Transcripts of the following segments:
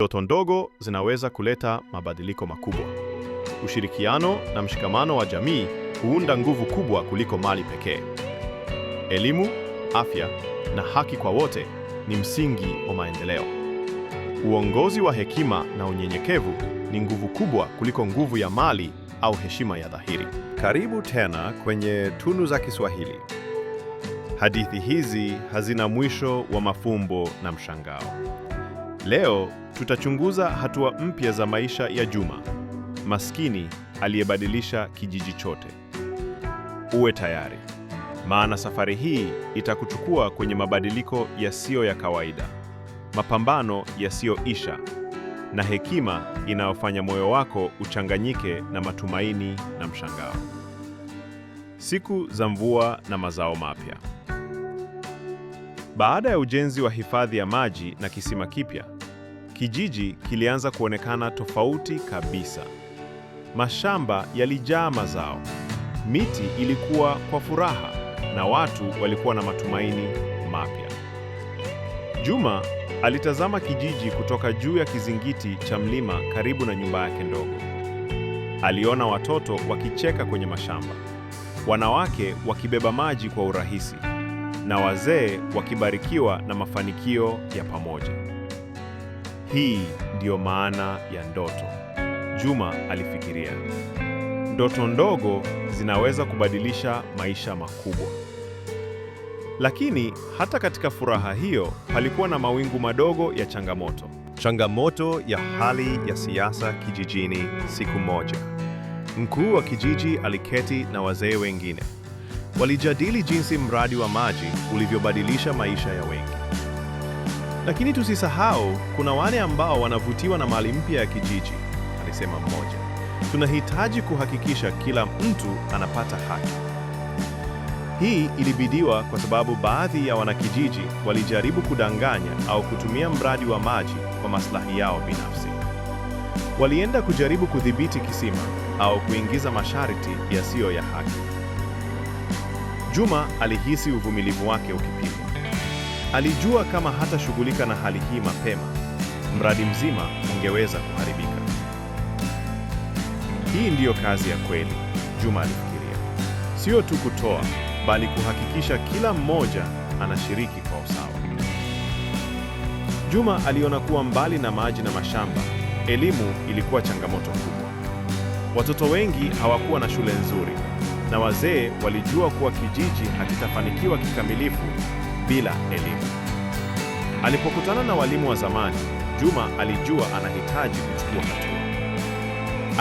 Ndoto ndogo zinaweza kuleta mabadiliko makubwa. Ushirikiano na mshikamano wa jamii huunda nguvu kubwa kuliko mali pekee. Elimu, afya na haki kwa wote ni msingi wa maendeleo. Uongozi wa hekima na unyenyekevu ni nguvu kubwa kuliko nguvu ya mali au heshima ya dhahiri. Karibu tena kwenye Tunu za Kiswahili. Hadithi hizi hazina mwisho wa mafumbo na mshangao. Leo tutachunguza hatua mpya za maisha ya Juma, maskini aliyebadilisha kijiji chote. Uwe tayari, maana safari hii itakuchukua kwenye mabadiliko yasiyo ya kawaida, mapambano yasiyoisha, na hekima inayofanya moyo wako uchanganyike na matumaini na mshangao. Siku za mvua na mazao mapya. Baada ya ujenzi wa hifadhi ya maji na kisima kipya, kijiji kilianza kuonekana tofauti kabisa. Mashamba yalijaa mazao, miti ilikuwa kwa furaha, na watu walikuwa na matumaini mapya. Juma alitazama kijiji kutoka juu ya kizingiti cha mlima karibu na nyumba yake ndogo. Aliona watoto wakicheka kwenye mashamba, wanawake wakibeba maji kwa urahisi, na wazee wakibarikiwa na mafanikio ya pamoja. Hii ndiyo maana ya ndoto, Juma alifikiria. Ndoto ndogo zinaweza kubadilisha maisha makubwa. Lakini hata katika furaha hiyo, palikuwa na mawingu madogo ya changamoto. Changamoto ya hali ya siasa kijijini. Siku moja, mkuu wa kijiji aliketi na wazee wengine. Walijadili jinsi mradi wa maji ulivyobadilisha maisha ya wengi. Lakini tusisahau, kuna wale ambao wanavutiwa na mali mpya ya kijiji, alisema mmoja. Tunahitaji kuhakikisha kila mtu anapata haki. Hii ilibidiwa kwa sababu baadhi ya wanakijiji walijaribu kudanganya au kutumia mradi wa maji kwa maslahi yao binafsi. Walienda kujaribu kudhibiti kisima au kuingiza masharti yasiyo ya haki. Juma alihisi uvumilivu wake ukipimwa. Alijua kama hatashughulika na hali hii mapema, mradi mzima ungeweza kuharibika. Hii ndiyo kazi ya kweli, Juma alifikiria. Sio tu kutoa, bali kuhakikisha kila mmoja anashiriki kwa usawa. Juma aliona kuwa mbali na maji na mashamba, elimu ilikuwa changamoto kubwa. Watoto wengi hawakuwa na shule nzuri, na wazee walijua kuwa kijiji hakitafanikiwa kikamilifu bila elimu. Alipokutana na walimu wa zamani, Juma alijua anahitaji kuchukua hatua.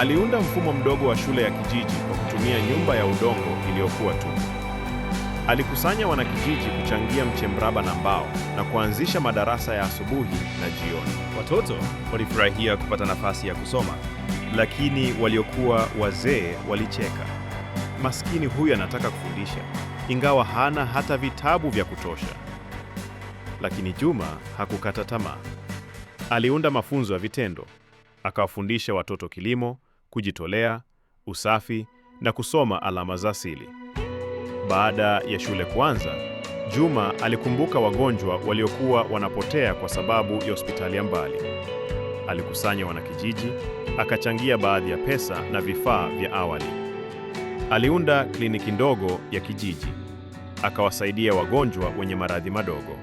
Aliunda mfumo mdogo wa shule ya kijiji kwa kutumia nyumba ya udongo iliyokuwa tupu. Alikusanya wanakijiji kuchangia mche mraba na mbao na kuanzisha madarasa ya asubuhi na jioni. Watoto walifurahia kupata nafasi ya kusoma, lakini waliokuwa wazee walicheka. Maskini huyu anataka kufundisha, ingawa hana hata vitabu vya kutosha. Lakini Juma hakukata tamaa. Aliunda mafunzo ya vitendo. Akawafundisha watoto kilimo, kujitolea, usafi na kusoma alama za asili. Baada ya shule kuanza, Juma alikumbuka wagonjwa waliokuwa wanapotea kwa sababu ya hospitali ya mbali. Alikusanya wanakijiji, akachangia baadhi ya pesa na vifaa vya awali. Aliunda kliniki ndogo ya kijiji, akawasaidia wagonjwa wenye maradhi madogo.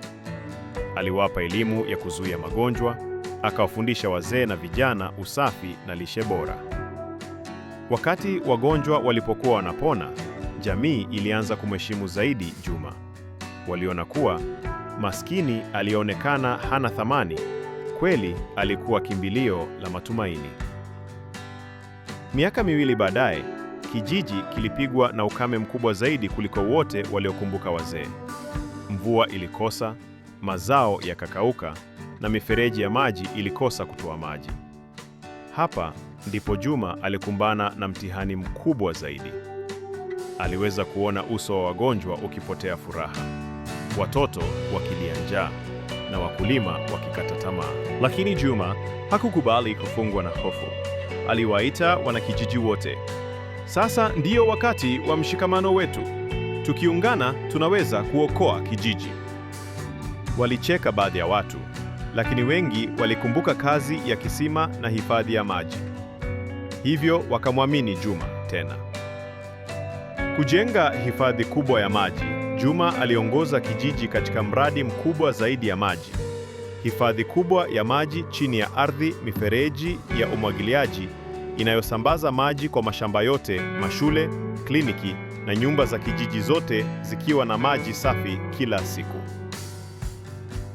Aliwapa elimu ya kuzuia magonjwa, akawafundisha wazee na vijana usafi na lishe bora. Wakati wagonjwa walipokuwa wanapona, jamii ilianza kumheshimu zaidi Juma. Waliona kuwa maskini alionekana hana thamani, kweli alikuwa kimbilio la matumaini. Miaka miwili baadaye, kijiji kilipigwa na ukame mkubwa zaidi kuliko wote waliokumbuka wazee. Mvua ilikosa, mazao yakakauka, na mifereji ya maji ilikosa kutoa maji. Hapa ndipo Juma alikumbana na mtihani mkubwa zaidi. Aliweza kuona uso wa wagonjwa ukipotea furaha, watoto wakilia njaa, na wakulima wakikata tamaa. Lakini Juma hakukubali kufungwa na hofu. Aliwaita wanakijiji wote. Sasa ndiyo wakati wa mshikamano wetu. Tukiungana tunaweza kuokoa kijiji. Walicheka baadhi ya watu, lakini wengi walikumbuka kazi ya kisima na hifadhi ya maji. Hivyo wakamwamini Juma tena. Kujenga hifadhi kubwa ya maji, Juma aliongoza kijiji katika mradi mkubwa zaidi ya maji. Hifadhi kubwa ya maji chini ya ardhi, mifereji ya umwagiliaji inayosambaza maji kwa mashamba yote, mashule, kliniki na nyumba za kijiji zote zikiwa na maji safi kila siku.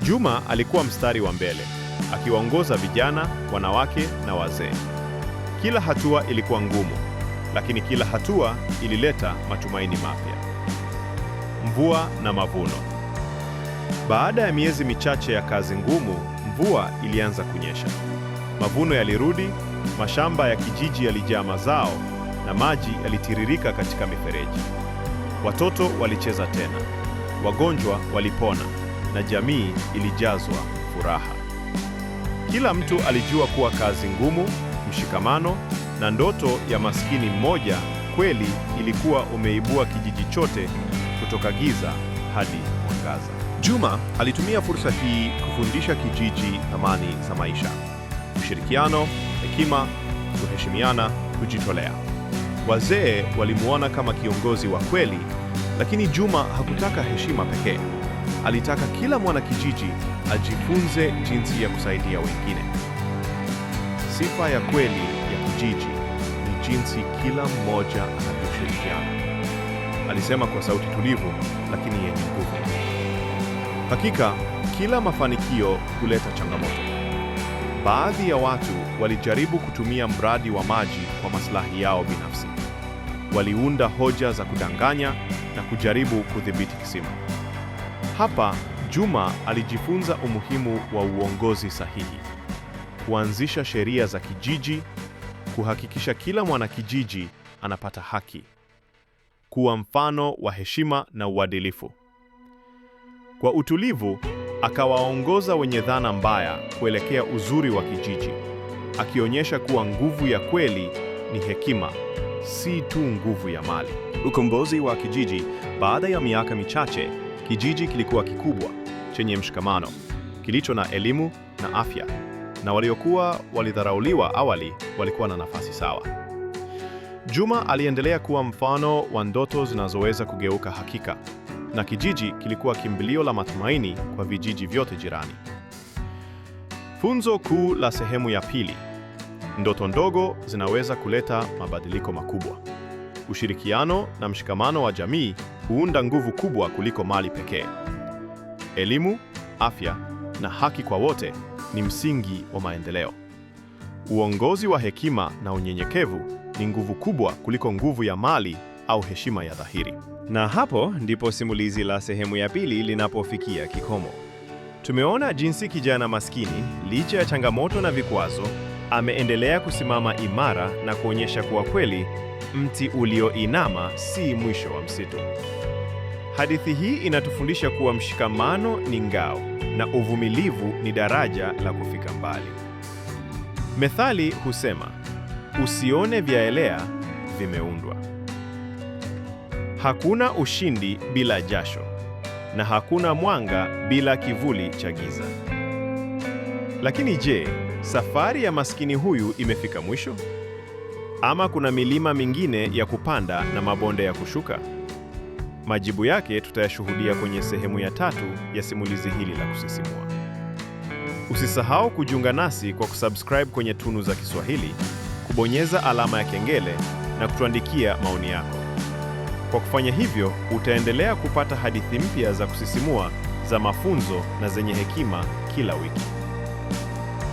Juma alikuwa mstari wa mbele, akiwaongoza vijana, wanawake na wazee. Kila hatua ilikuwa ngumu, lakini kila hatua ilileta matumaini mapya. Mvua na mavuno. Baada ya miezi michache ya kazi ngumu, mvua ilianza kunyesha. Mavuno yalirudi, mashamba ya kijiji yalijaa mazao na maji yalitiririka katika mifereji. Watoto walicheza tena, wagonjwa walipona na jamii ilijazwa furaha. Kila mtu alijua kuwa kazi ngumu, mshikamano na ndoto ya maskini mmoja kweli ilikuwa umeibua kijiji chote kutoka giza hadi mwangaza. Juma alitumia fursa hii kufundisha kijiji thamani za maisha: ushirikiano, hekima, kuheshimiana, kujitolea. Wazee walimuona kama kiongozi wa kweli, lakini Juma hakutaka heshima pekee. Alitaka kila mwanakijiji ajifunze jinsi ya kusaidia wengine. Sifa ya kweli ya kijiji ni jinsi kila mmoja anavyoshirikiana, alisema kwa sauti tulivu lakini yenye nguvu. Hakika, kila mafanikio huleta changamoto. Baadhi ya watu walijaribu kutumia mradi wa maji kwa maslahi yao binafsi. Waliunda hoja za kudanganya na kujaribu kudhibiti kisima. Hapa, Juma alijifunza umuhimu wa uongozi sahihi, kuanzisha sheria za kijiji, kuhakikisha kila mwanakijiji anapata haki, kuwa mfano wa heshima na uadilifu. Kwa utulivu, akawaongoza wenye dhana mbaya kuelekea uzuri wa kijiji, akionyesha kuwa nguvu ya kweli ni hekima, si tu nguvu ya mali. Ukombozi wa kijiji. Baada ya miaka michache, kijiji kilikuwa kikubwa, chenye mshikamano, kilicho na elimu na afya, na waliokuwa walidharauliwa awali walikuwa na nafasi sawa. Juma aliendelea kuwa mfano wa ndoto zinazoweza kugeuka hakika, na kijiji kilikuwa kimbilio la matumaini kwa vijiji vyote jirani. Funzo kuu la sehemu ya pili: ndoto ndogo zinaweza kuleta mabadiliko makubwa. Ushirikiano na mshikamano wa jamii huunda nguvu kubwa kuliko mali pekee. Elimu, afya na haki kwa wote ni msingi wa maendeleo. Uongozi wa hekima na unyenyekevu ni nguvu kubwa kuliko nguvu ya mali au heshima ya dhahiri. Na hapo ndipo simulizi la sehemu ya pili linapofikia kikomo. Tumeona jinsi kijana maskini, licha ya changamoto na vikwazo, ameendelea kusimama imara na kuonyesha kuwa kweli mti ulioinama si mwisho wa msitu. Hadithi hii inatufundisha kuwa mshikamano ni ngao na uvumilivu ni daraja la kufika mbali. Methali husema, usione vyaelea vimeundwa. Hakuna ushindi bila jasho, na hakuna mwanga bila kivuli cha giza. Lakini je, safari ya maskini huyu imefika mwisho? Ama kuna milima mingine ya kupanda na mabonde ya kushuka? Majibu yake tutayashuhudia kwenye sehemu ya 3 ya simulizi hili la kusisimua. Usisahau kujiunga nasi kwa kusubscribe kwenye Tunu za Kiswahili, kubonyeza alama ya kengele na kutuandikia maoni yako. Kwa kufanya hivyo, utaendelea kupata hadithi mpya za kusisimua, za mafunzo na zenye hekima kila wiki.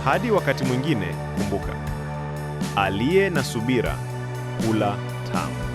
Hadi wakati mwingine, kumbuka, aliye na subira hula tamu.